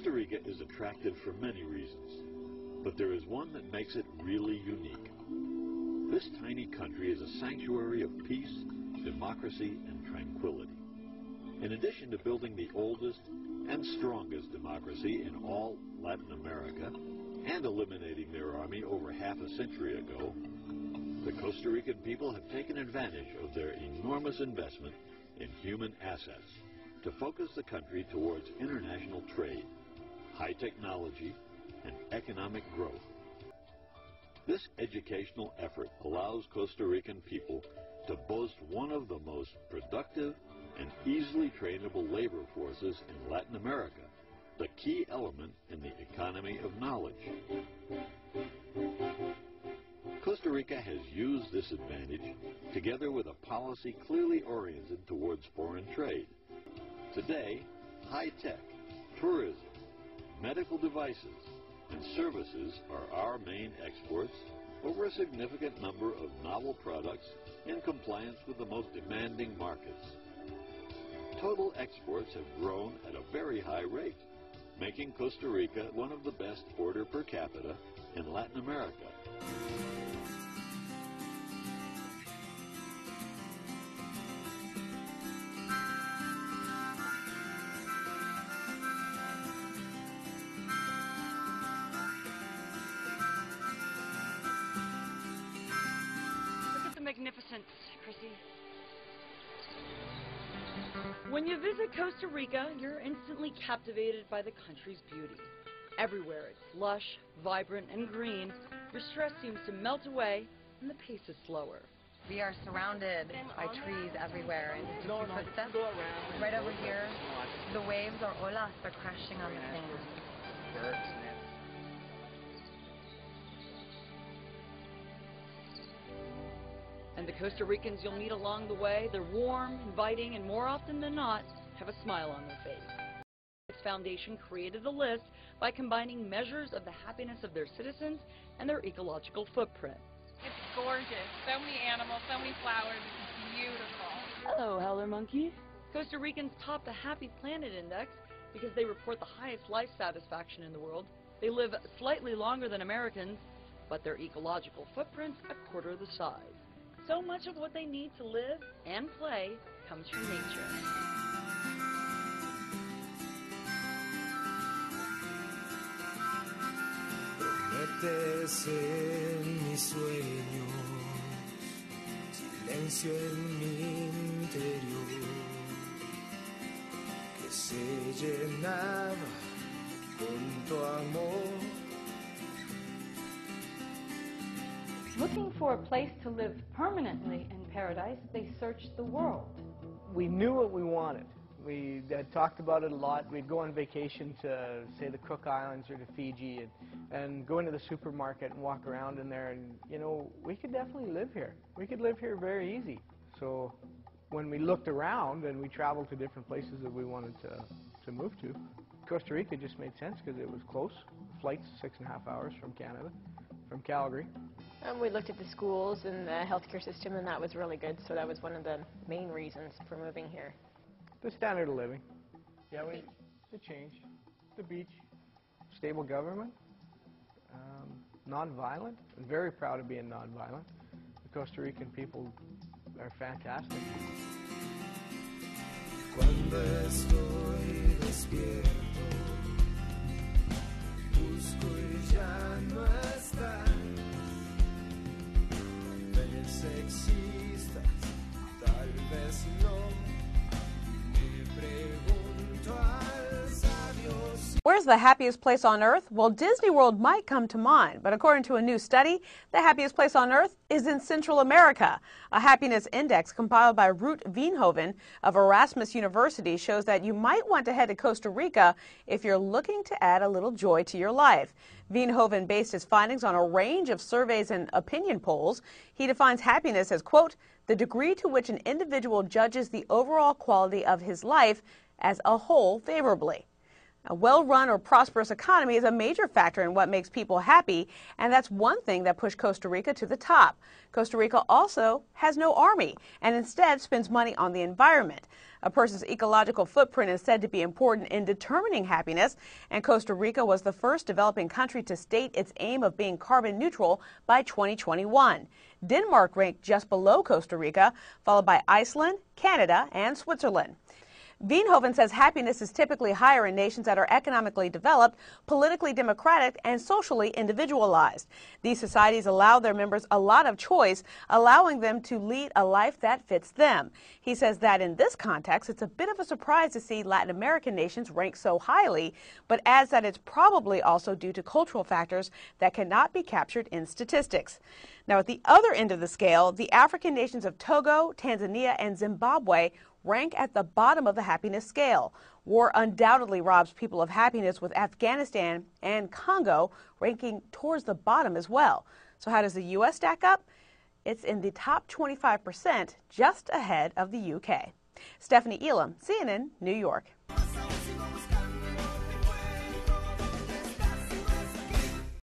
Costa Rica is attractive for many reasons, but there is one that makes it really unique. This tiny country is a sanctuary of peace, democracy, and tranquility. In addition to building the oldest and strongest democracy in all Latin America and eliminating their army over half a century ago, the Costa Rican people have taken advantage of their enormous investment in human assets to focus the country towards international trade, high technology, and economic growth. This educational effort allows Costa Rican people to boast one of the most productive and easily trainable labor forces in Latin America, the key element in the economy of knowledge. Costa Rica has used this advantage together with a policy clearly oriented towards foreign trade. Today, high-tech, tourism, medical devices, and services are our main exports over a significant number of novel products in compliance with the most demanding markets. Total exports have grown at a very high rate, making Costa Rica one of the best order per capita in Latin America. Magnificence, Chrissy. When you visit Costa Rica, you're instantly captivated by the country's beauty. Everywhere it's lush, vibrant, and green, your stress seems to melt away and the pace is slower. We are surrounded by trees everywhere, and just a few footsteps. Right over here, the waves or olas are crashing on the sand. And the Costa Ricans you'll meet along the way, they're warm, inviting, and more often than not, have a smile on their face. This foundation created a list by combining measures of the happiness of their citizens and their ecological footprint. It's gorgeous. So many animals, so many flowers. It's beautiful. Hello, howler monkeys. Costa Ricans top the Happy Planet Index because they report the highest life satisfaction in the world. They live slightly longer than Americans, but their ecological footprint's a quarter the size. So much of what they need to live and play comes from nature. Prometes en mis sueños, silencio en mi interior, que se llenaba con tu amor. Looking for a place to live permanently in paradise, they searched the world. We knew what we wanted. We had talked about it a lot. We'd go on vacation to, say, the Cook Islands or to Fiji and go into the supermarket and walk around in there and, you know, we could definitely live here. We could live here very easy. So when we looked around and we traveled to different places that we wanted to move to, Costa Rica just made sense because it was close. Flight's 6.5 hours from Canada, from Calgary. We looked at the schools and the healthcare system, and that was really good, so that was one of the main reasons for moving here. The standard of living. Yeah, the change. The beach. Stable government. Non-violent. I'm very proud of being non-violent. The Costa Rican people are fantastic. Cuando estoy despierto, busco y ya no está. Sexistas, tal vez no, me pregunto al sabio. Where's the happiest place on earth? Well, Disney World might come to mind, but according to a new study, the happiest place on earth is in Central America. A happiness index compiled by Ruud Veenhoven of Erasmus University shows that you might want to head to Costa Rica if you're looking to add a little joy to your life. Veenhoven based his findings on a range of surveys and opinion polls. He defines happiness as, quote, the degree to which an individual judges the overall quality of his life as a whole favorably. A well-run or prosperous economy is a major factor in what makes people happy, and that's one thing that pushed Costa Rica to the top. Costa Rica also has no army and instead spends money on the environment. A person's ecological footprint is said to be important in determining happiness, and Costa Rica was the first developing country to state its aim of being carbon neutral by 2021. Denmark ranked just below Costa Rica, followed by Iceland, Canada, and Switzerland. Veenhoven says happiness is typically higher in nations that are economically developed, politically democratic, and socially individualized. These societies allow their members a lot of choice, allowing them to lead a life that fits them. He says that in this context, it's a bit of a surprise to see Latin American nations rank so highly, but adds that it's probably also due to cultural factors that cannot be captured in statistics. Now, at the other end of the scale, the African nations of Togo, Tanzania, and Zimbabwe rank at the bottom of the happiness scale. War undoubtedly robs people of happiness, with Afghanistan and Congo ranking towards the bottom as well. So how does the U.S. stack up? It's in the top 25%, just ahead of the UK. Stephanie Elam, CNN, New York.